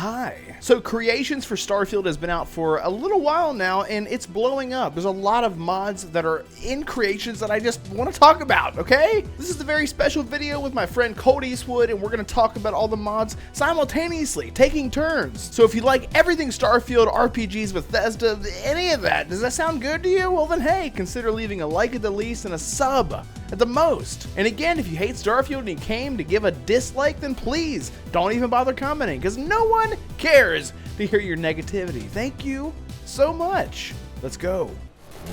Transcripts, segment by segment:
high. So creations for Starfield has been out for a little while now, and it's blowing up. There's a lot of mods that are in creations that I just want to talk about, okay? This is a very special video with my friend Colt Eastwood, and we're going to talk about all the mods simultaneously, taking turns. So if you like everything Starfield, RPGs, Bethesda, any of that, does that sound good to you? Well then, hey, consider leaving a like at the least and a sub at the most. And again, if you hate Starfield and you came to give a dislike, then please don't even bother commenting, because no one cares to hear your negativity. Thank you so much. Let's go.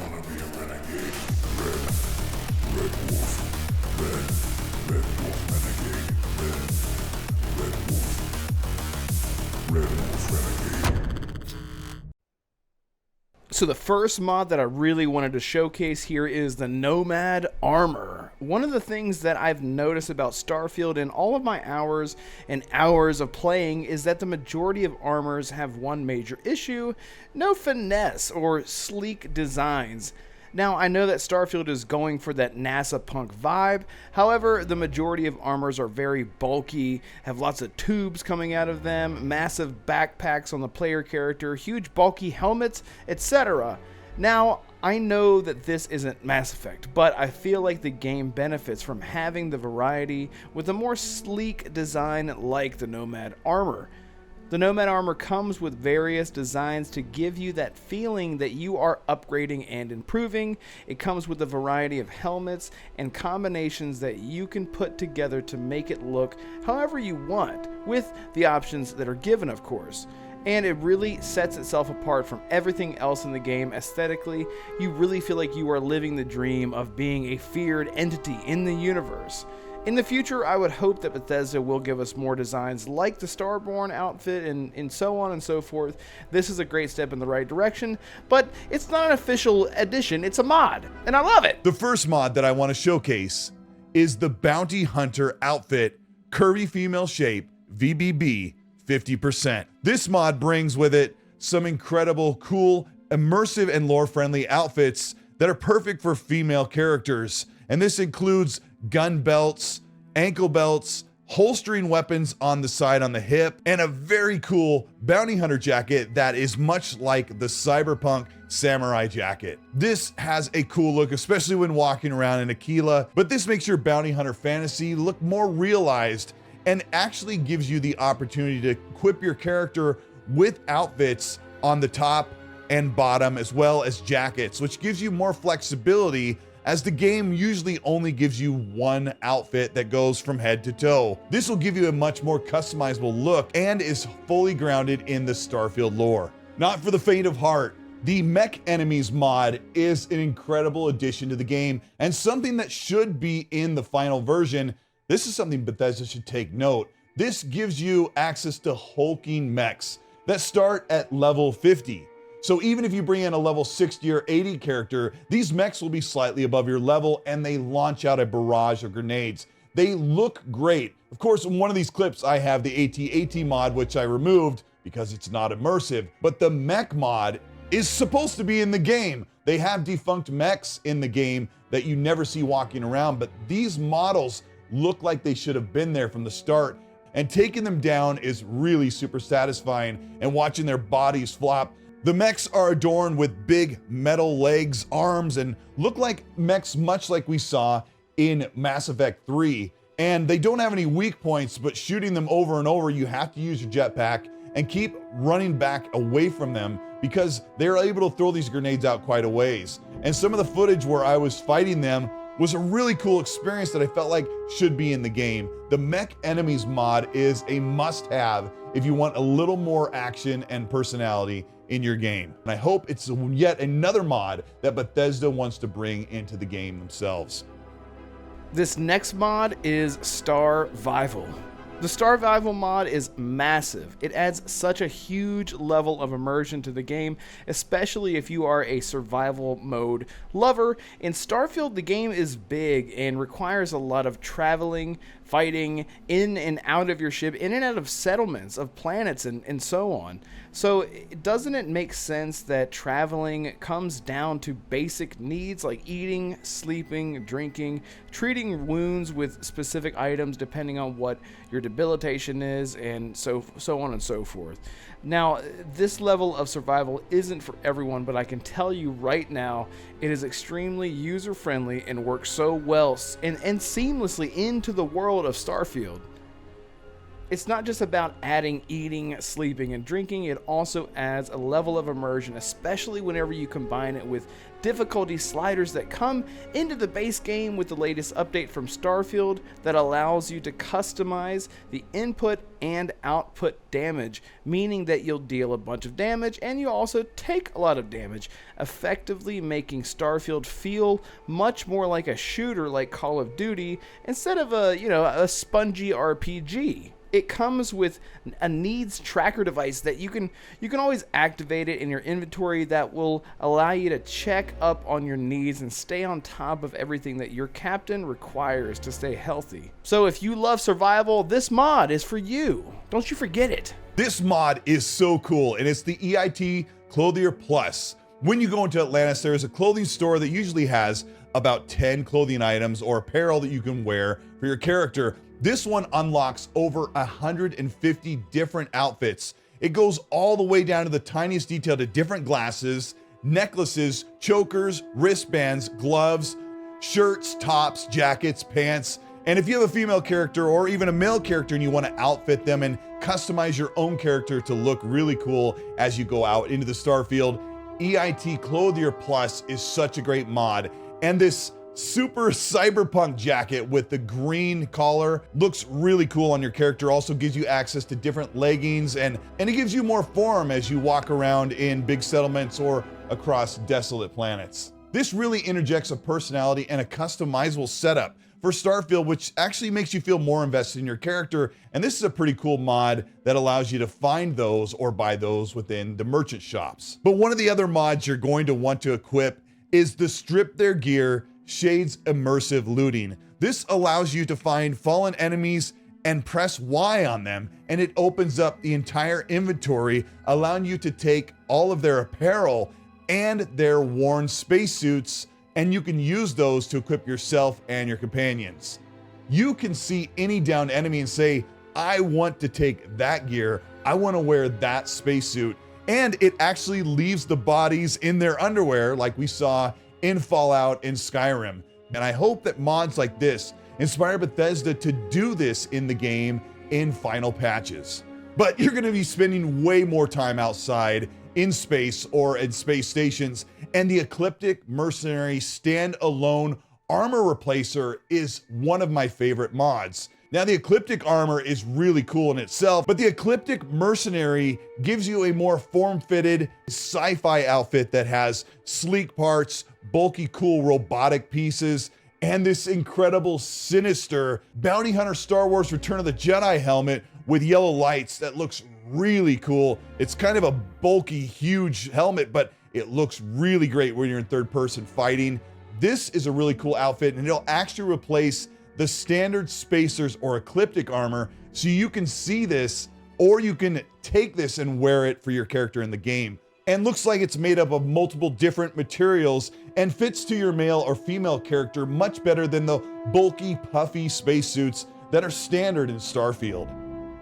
Wanna be a renegade? Red wolf. Red wolf renegade. Red wolf renegade. So the first mod that I really wanted to showcase here is the Nomad Armor. One of the things that I've noticed about Starfield in all of my hours and hours of playing is that the majority of armors have one major issue: no finesse or sleek designs. Now, I know that Starfield is going for that NASA punk vibe. However, the majority of armors are very bulky, have lots of tubes coming out of them, massive backpacks on the player character, huge bulky helmets, etc. Now, I know that this isn't Mass Effect, but I feel like the game benefits from having the variety with a more sleek design like the Nomad Armor. The Nomad Armor comes with various designs to give you that feeling that you are upgrading and improving. It comes with a variety of helmets and combinations that you can put together to make it look however you want, with the options that are given, of course. And it really sets itself apart from everything else in the game aesthetically. You really feel like you are living the dream of being a feared entity in the universe. In the future, I would hope that Bethesda will give us more designs like the Starborn outfit and so on and so forth. This is a great step in the right direction, but it's not an official edition, it's a mod, and I love it. The first mod that I want to showcase is the Bounty Hunter outfit, curvy female shape, VBB 50%. This mod brings with it some incredible, cool, immersive, and lore-friendly outfits that are perfect for female characters, and this includes gun belts, ankle belts, holstering weapons on the side on the hip, and a very cool bounty hunter jacket that is much like the cyberpunk samurai jacket. This has a cool look, especially when walking around in Aquila, but this makes your bounty hunter fantasy look more realized and actually gives you the opportunity to equip your character with outfits on the top and bottom, as well as jackets, which gives you more flexibility, as the game usually only gives you one outfit that goes from head to toe. This will give you a much more customizable look and is fully grounded in the Starfield lore. Not for the faint of heart, the Mech Enemies mod is an incredible addition to the game and something that should be in the final version. This is something Bethesda should take note. This gives you access to hulking mechs that start at level 50. So even if you bring in a level 60 or 80 character, these mechs will be slightly above your level and they launch out a barrage of grenades. They look great. Of course, in one of these clips, I have the AT-AT mod, which I removed because it's not immersive, but the mech mod is supposed to be in the game. They have defunct mechs in the game that you never see walking around, but these models look like they should have been there from the start, and taking them down is really super satisfying, and watching their bodies flop. The mechs are adorned with big metal legs, arms, and look like mechs much like we saw in Mass Effect 3. And they don't have any weak points, but shooting them over and over, you have to use your jetpack and keep running back away from them because they're able to throw these grenades out quite a ways. And some of the footage where I was fighting them was a really cool experience that I felt like should be in the game. The Mech Enemies mod is a must-have if you want a little more action and personality in your game. And I hope it's yet another mod that Bethesda wants to bring into the game themselves. This next mod is Starvival. The Starvival mod is massive. It adds such a huge level of immersion to the game, especially if you are a survival mode lover. In Starfield, the game is big and requires a lot of traveling, fighting in and out of your ship, in and out of settlements of planets and so on. So doesn't it make sense that traveling comes down to basic needs like eating, sleeping, drinking, treating wounds with specific items depending on what your debilitation is, and so on and so forth. Now, this level of survival isn't for everyone, but I can tell you right now, it is extremely user-friendly and works so well and seamlessly into the world of Starfield. It's not just about adding eating, sleeping, and drinking, it also adds a level of immersion, especially whenever you combine it with difficulty sliders that come into the base game with the latest update from Starfield that allows you to customize the input and output damage, meaning that you'll deal a bunch of damage and you also take a lot of damage, effectively making Starfield feel much more like a shooter like Call of Duty instead of a spongy RPG. It comes with a needs tracker device that you can always activate it in your inventory that will allow you to check up on your needs and stay on top of everything that your captain requires to stay healthy. So if you love survival, this mod is for you. Don't you forget it. This mod is so cool, and it's the Eit Clothiers Plus. When you go into Atlantis, there is a clothing store that usually has about 10 clothing items or apparel that you can wear for your character. This one unlocks over 150 different outfits. It goes all the way down to the tiniest detail to different glasses, necklaces, chokers, wristbands, gloves, shirts, tops, jackets, pants. And if you have a female character or even a male character and you want to outfit them and customize your own character to look really cool as you go out into the Starfield, Eit Clothiers Plus is such a great mod. And this super cyberpunk jacket with the green collar looks really cool on your character. Also gives you access to different leggings and it gives you more form as you walk around in big settlements or across desolate planets. This really interjects a personality and a customizable setup for Starfield, which actually makes you feel more invested in your character. And this is a pretty cool mod that allows you to find those or buy those within the merchant shops. But one of the other mods you're going to want to equip is the Strip Their Gear Shades Immersive Looting. This allows you to find fallen enemies and press Y on them, and it opens up the entire inventory, allowing you to take all of their apparel and their worn spacesuits, and you can use those to equip yourself and your companions. You can see any downed enemy and say, I want to take that gear, I want to wear that spacesuit, and it actually leaves the bodies in their underwear like we saw in Fallout and Skyrim. And I hope that mods like this inspire Bethesda to do this in the game in final patches. But you're going to be spending way more time outside in space or in space stations, and the Ecliptic Mercenary standalone armor replacer is one of my favorite mods. Now, the Ecliptic armor is really cool in itself, but the Ecliptic Mercenary gives you a more form-fitted sci-fi outfit that has sleek parts, bulky, cool robotic pieces, and this incredible, sinister Bounty Hunter Star Wars Return of the Jedi helmet with yellow lights that looks really cool. It's kind of a bulky, huge helmet, but it looks really great when you're in third person fighting. This is a really cool outfit, and it'll actually replace the standard Spacers or Ecliptic armor, so you can see this, or you can take this and wear it for your character in the game. And looks like it's made up of multiple different materials and fits to your male or female character much better than the bulky, puffy spacesuits that are standard in Starfield.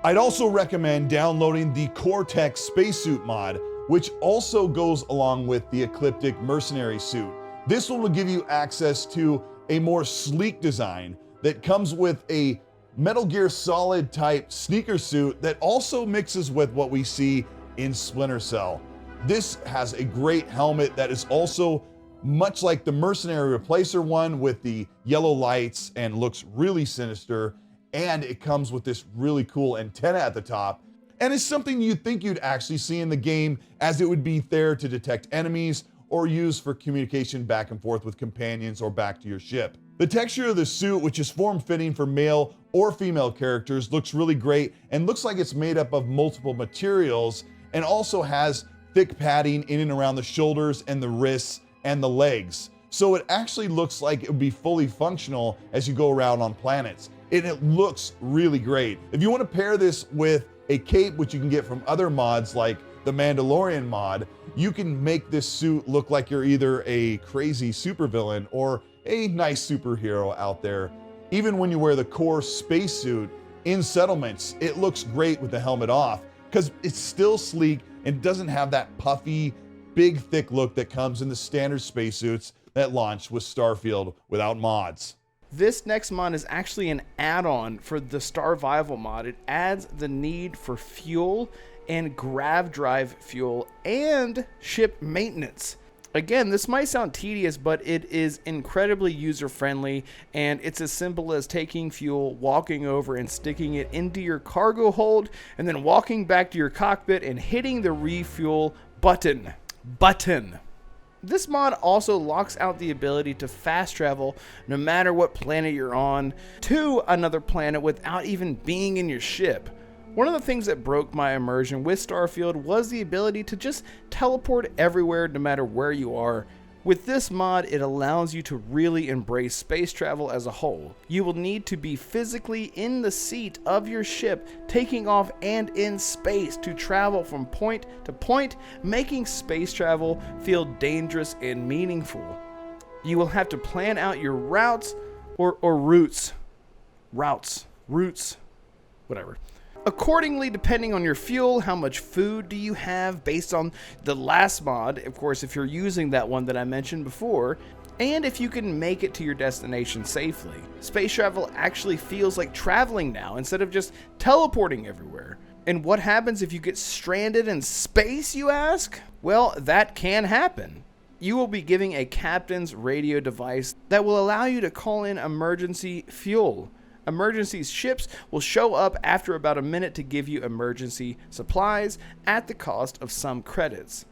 I'd also recommend downloading the Coretech Spacesuit mod, which also goes along with the Ecliptic Mercenary suit. This one will give you access to a more sleek design that comes with a Metal Gear Solid type sneaker suit that also mixes with what we see in Splinter Cell. This has a great helmet that is also much like the Mercenary Replacer one with the yellow lights and looks really sinister, and it comes with this really cool antenna at the top, and it's something you'd think you'd actually see in the game, as it would be there to detect enemies or use for communication back and forth with companions or back to your ship. The texture of the suit, which is form-fitting for male or female characters, looks really great and looks like it's made up of multiple materials, and also has thick padding in and around the shoulders and the wrists and the legs. So it actually looks like it would be fully functional as you go around on planets. and it looks really great. If you want to pair this with a cape, which you can get from other mods like the Mandalorian mod, you can make this suit look like you're either a crazy supervillain or a nice superhero out there. Even when you wear the core spacesuit in settlements, it looks great with the helmet off because it's still sleek and doesn't have that puffy, big, thick look that comes in the standard spacesuits that launched with Starfield without mods. This next mod is actually an add-on for the Starvival mod. It adds the need for fuel and grav drive fuel and ship maintenance. Again, this might sound tedious, but it is incredibly user-friendly, and it's as simple as taking fuel, walking over and sticking it into your cargo hold, and then walking back to your cockpit and hitting the refuel button. This mod also locks out the ability to fast travel no matter what planet you're on to another planet without even being in your ship. One of the things that broke my immersion with Starfield was the ability to just teleport everywhere no matter where you are. With this mod, it allows you to really embrace space travel as a whole. You will need to be physically in the seat of your ship, taking off and in space to travel from point to point, making space travel feel dangerous and meaningful. You will have to plan out your routes, whatever. Accordingly, depending on your fuel, how much food do you have based on the last mod, of course, if you're using that one that I mentioned before, and if you can make it to your destination safely. Space travel actually feels like traveling now instead of just teleporting everywhere. And what happens if you get stranded in space, you ask? Well, that can happen. You will be giving a captain's radio device that will allow you to call in emergency fuel. Emergency ships will show up after about a minute to give you emergency supplies at the cost of some credits.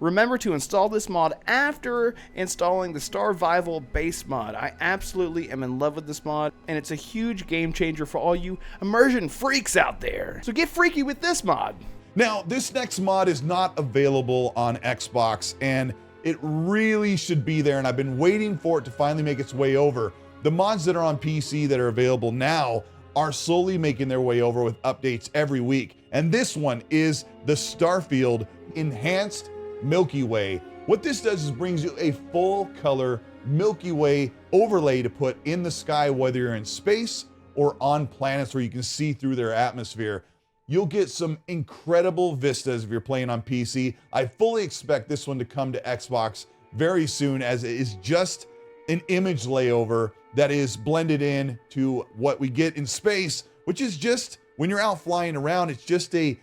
Remember to install this mod after installing the Starvival base mod. I absolutely am in love with this mod, and it's a huge game changer for all you immersion freaks out there. So get freaky with this mod. Now, this next mod is not available on Xbox, and it really should be there, and I've been waiting for it to finally make its way over. The mods that are on PC that are available now are slowly making their way over with updates every week. And this one is the Starfield Enhanced Milky Way. What this does is brings you a full color Milky Way overlay to put in the sky, whether you're in space or on planets where you can see through their atmosphere. You'll get some incredible vistas if you're playing on PC. I fully expect this one to come to Xbox very soon, as it is just an image layover that is blended in to what we get in space, which is just, when you're out flying around, it's just a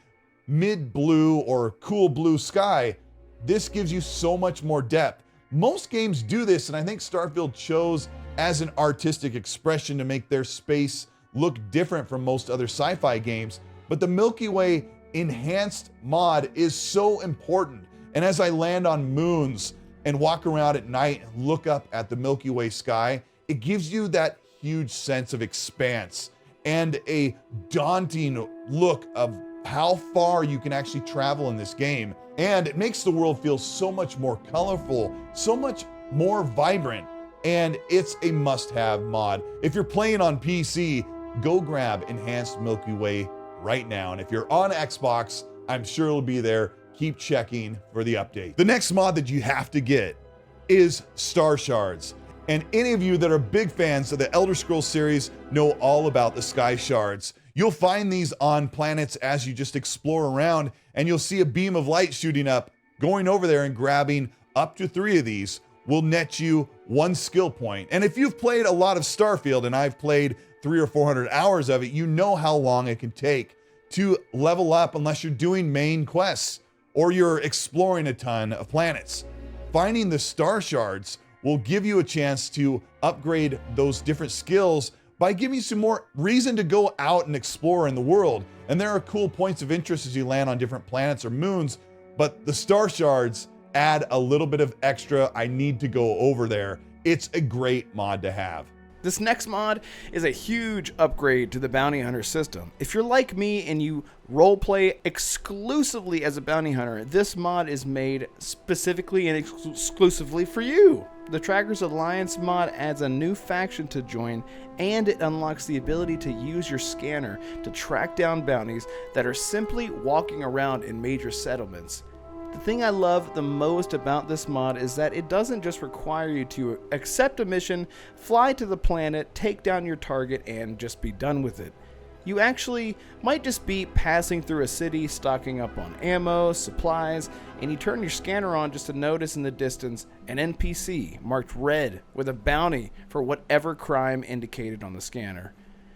mid-blue or cool blue sky. This gives you so much more depth. Most games do this, and I think Starfield chose as an artistic expression to make their space look different from most other sci-fi games. But the Milky Way Enhanced mod is so important. And as I land on moons and walk around at night and look up at the Milky Way sky, it gives you that huge sense of expanse and a daunting look of how far you can actually travel in this game. And it makes the world feel so much more colorful, so much more vibrant, and it's a must-have mod. If you're playing on PC, go grab Enhanced Milky Way right now. And if you're on Xbox, I'm sure it'll be there. Keep checking for the update. The next mod that you have to get is Star Shards. And any of you that are big fans of the Elder Scrolls series know all about the Sky Shards. You'll find these on planets as you just explore around, and you'll see a beam of light shooting up. Going over there and grabbing up to 3 of these will net you 1 skill point. And if you've played a lot of Starfield, and I've played 300 or 400 hours of it, you know how long it can take to level up unless you're doing main quests or you're exploring a ton of planets. Finding the Star Shards will give you a chance to upgrade those different skills by giving you some more reason to go out and explore in the world. And there are cool points of interest as you land on different planets or moons, but the Star Shards add a little bit of extra, I need to go over there. It's a great mod to have. This next mod is a huge upgrade to the bounty hunter system. If you're like me and you roleplay exclusively as a bounty hunter, this mod is made specifically and exclusively for you. The Trackers Alliance mod adds a new faction to join, and it unlocks the ability to use your scanner to track down bounties that are simply walking around in major settlements. The thing I love the most about this mod is that it doesn't just require you to accept a mission, fly to the planet, take down your target, and just be done with it. You actually might just be passing through a city, stocking up on ammo, supplies, and you turn your scanner on just to notice in the distance an NPC marked red with a bounty for whatever crime indicated on the scanner.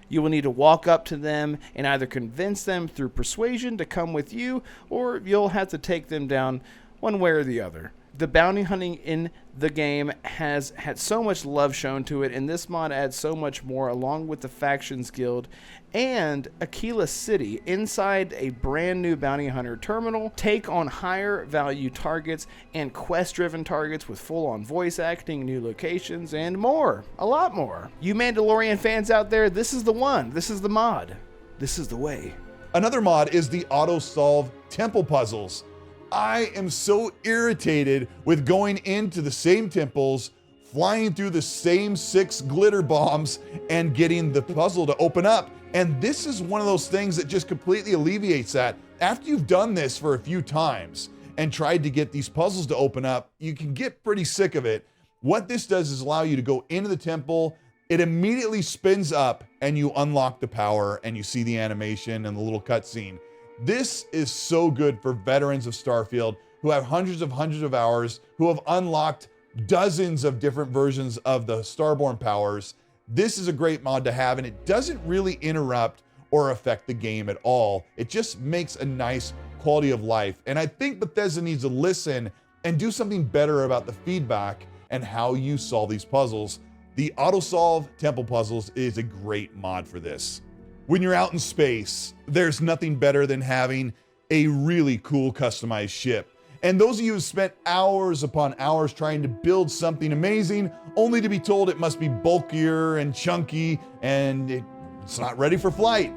You will need to walk up to them and either convince them through persuasion to come with you, or you'll have to take them down one way or the other. The bounty hunting in the game has had so much love shown to it, and this mod adds so much more, along with the Factions Guild and Aquila City inside a brand new bounty hunter terminal. Take on higher value targets and quest-driven targets with full-on voice acting, new locations, and more. A lot more. You Mandalorian fans out there, this is the one. This is the mod. This is the way. Another mod is the auto-solve temple puzzles. I am so irritated with going into the same temples, flying through the same 6 glitter bombs, and getting the puzzle to open up. And this is one of those things that just completely alleviates that. After you've done this for a few times and tried to get these puzzles to open up, you can get pretty sick of it. What this does is allow you to go into the temple, it immediately spins up, and you unlock the power, and you see the animation and the little cutscene. This is so good for veterans of Starfield who have hundreds of hours, who have unlocked dozens of different versions of the Starborn powers. This is a great mod to have, and it doesn't really interrupt or affect the game at all. It just makes a nice quality of life. And I think Bethesda needs to listen and do something better about the feedback and how you solve these puzzles. The auto-solve temple puzzles is a great mod for this. When you're out in space, there's nothing better than having a really cool customized ship. And those of you who spent hours upon hours trying to build something amazing, only to be told it must be bulkier and chunky and it's not ready for flight.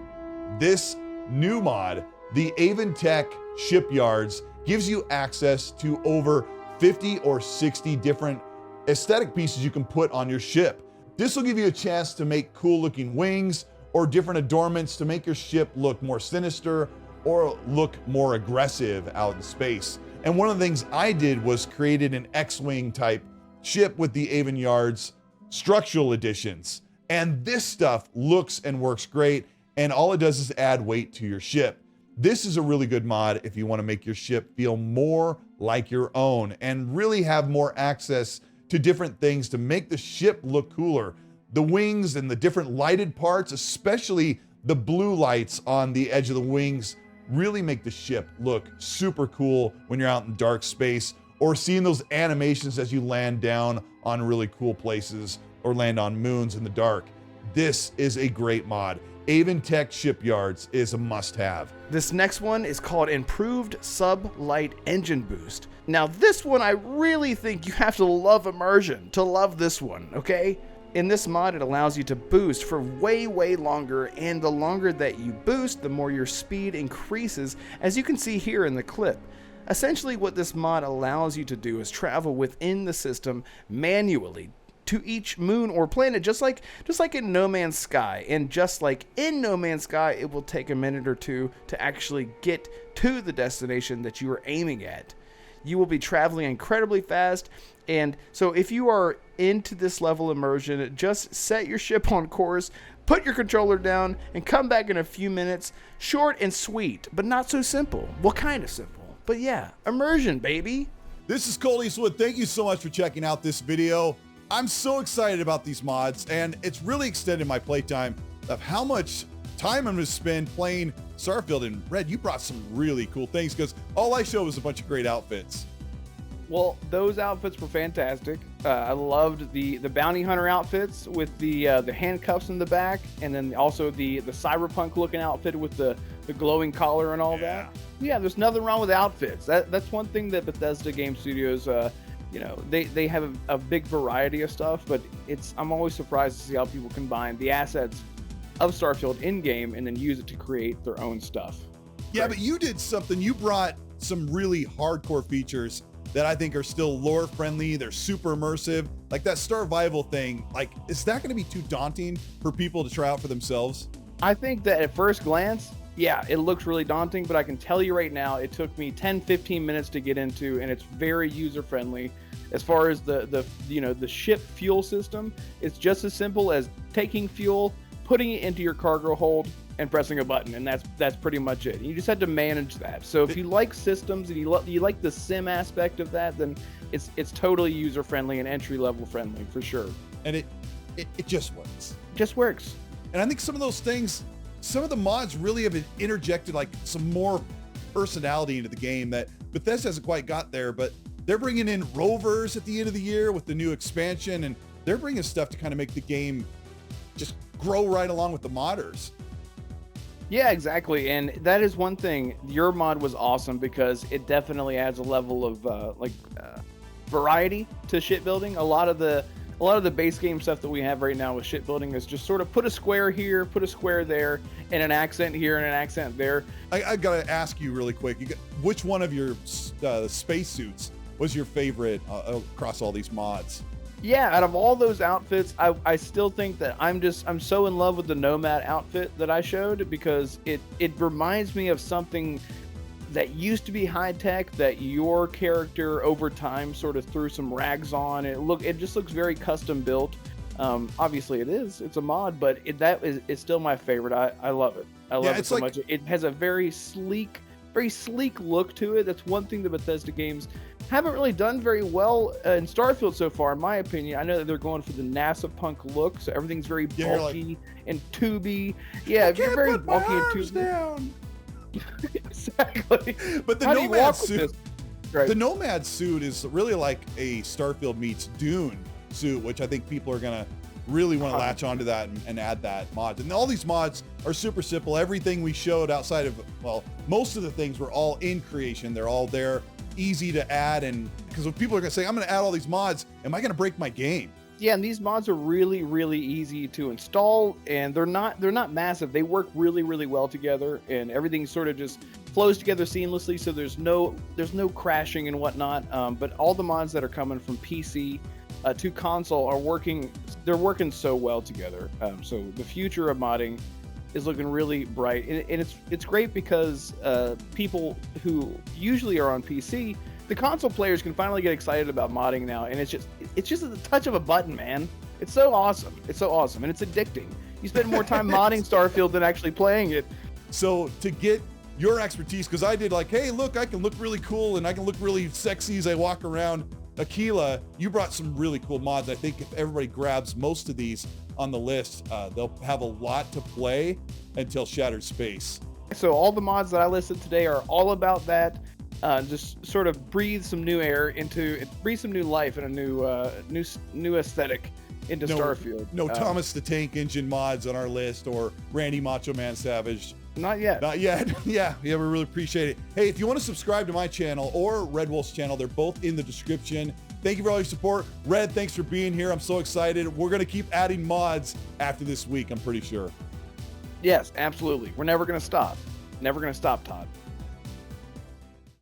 This new mod, the Avontech Shipyards, gives you access to over 50 or 60 different aesthetic pieces you can put on your ship. This will give you a chance to make cool looking wings, or different adornments to make your ship look more sinister or look more aggressive out in space. And one of the things I did was created an X-Wing type ship with the Avontech structural additions. And this stuff looks and works great, and all it does is add weight to your ship. This is a really good mod if you want to make your ship feel more like your own and really have more access to different things to make the ship look cooler. The wings and the different lighted parts, especially the blue lights on the edge of the wings, really make the ship look super cool when you're out in dark space, or seeing those animations as you land down on really cool places or land on moons in the dark. This is a great mod. Avontech Shipyards is a must-have. This next one is called Improved Sublight Engine Boost. Now this one, I really think you have to love immersion to love this one, okay? In this mod, it allows you to boost for way longer, and the longer that you boost, the more your speed increases, as you can see here in the clip. Essentially, what this mod allows you to do is travel within the system manually to each moon or planet, just like in No Man's Sky. And just like in No Man's Sky, it will take a minute or two to actually get to the destination that you are aiming at. You will be traveling incredibly fast, and so if you are into this level of immersion, just set your ship on course, put your controller down, and come back in a few minutes. Short and sweet, but not so simple. Well, kind of simple, but yeah, immersion, baby. This is Colt Eastwood. Thank you so much for checking out this video. I'm so excited about these mods, and it's really extended my playtime of how much time I'm going to spend playing Starfield. And Red, you brought some really cool things, because all I showed was a bunch of great outfits. Well, those outfits were fantastic. I loved the bounty hunter outfits with the handcuffs in the back, and then also the cyberpunk looking outfit with the glowing collar and all that. Yeah, there's nothing wrong with outfits. That's one thing that Bethesda Game Studios you know, they have a big variety of stuff, but I'm always surprised to see how people combine the assets of Starfield in game and then use it to create their own stuff. Yeah, but you did something. You brought some really hardcore features that I think are still lore friendly. They're super immersive. Like that Starvival thing. Like, is that going to be too daunting for people to try out for themselves? I think that at first glance, yeah, it looks really daunting, but I can tell you right now, it took me 10-15 minutes to get into, and it's very user friendly. As far as the ship fuel system, it's just as simple as taking fuel, putting it into your cargo hold, and pressing a button, and that's pretty much it. You just had to manage that. So if you like systems and you like the sim aspect of that, then it's totally user friendly and entry level friendly for sure. And it just works. Just works. And I think some of those things, some of the mods really have interjected like some more personality into the game that Bethesda hasn't quite got there, but they're bringing in rovers at the end of the year with the new expansion, and they're bringing stuff to kind of make the game just grow right along with the modders. Yeah, exactly. And that is one thing. Your mod was awesome because it definitely adds a level of variety to shipbuilding. A lot of the base game stuff that we have right now with shipbuilding is just sort of put a square here, put a square there, and an accent here and an accent there. I gotta ask you really quick, which one of your spacesuits was your favorite across all these mods? Yeah, out of all those outfits, I still think that I'm so in love with the Nomad outfit that I showed because it reminds me of something that used to be high tech that your character over time sort of threw some rags on. It just looks very custom built. Obviously it's a mod, but it's still my favorite. I love it. I love it so much. It has a very sleek look to it. That's one thing the Bethesda games haven't really done very well in Starfield so far, in my opinion. I know that they're going for the NASA punk look, so everything's very bulky and tubey. Yeah, if you're very bulky and tubey. Down. Exactly. But the Nomad suit, the Nomad suit is really like a Starfield meets Dune suit, which I think people are gonna really want to latch onto that and add that mod. And all these mods are super simple. Everything we showed outside of, well, most of the things were all in creation. They're all there, easy to add. And because when people are gonna say, I'm gonna add all these mods, am I gonna break my game? Yeah, and these mods are really, really easy to install, and they're not massive. They work really, really well together, and everything sort of just flows together seamlessly. So there's no crashing and whatnot. But all the mods that are coming from PC to console are working. They're working so well together. So the future of modding is looking really bright, and it's great because people who usually are on PC, the console players can finally get excited about modding now, and it's just at the touch of a button, man. It's so awesome. It's so awesome, and it's addicting. You spend more time modding Starfield than actually playing it. So to get your expertise, because I did like, hey, look, I can look really cool and I can look really sexy as I walk around Aquila. You brought some really cool mods. I think if everybody grabs most of these on the list, they'll have a lot to play until Shattered Space. So all the mods that I listed today are all about that. Just sort of breathe some new air breathe some new life and a new aesthetic into Starfield. No Thomas the Tank Engine mods on our list or Randy Macho Man Savage. Not yet. Not yet. Yeah, we really appreciate it. Hey, if you want to subscribe to my channel or Red Wolf's channel, they're both in the description. Thank you for all your support. Red, thanks for being here. I'm so excited. We're going to keep adding mods after this week, I'm pretty sure. Yes, absolutely. We're never going to stop. Never going to stop, Todd.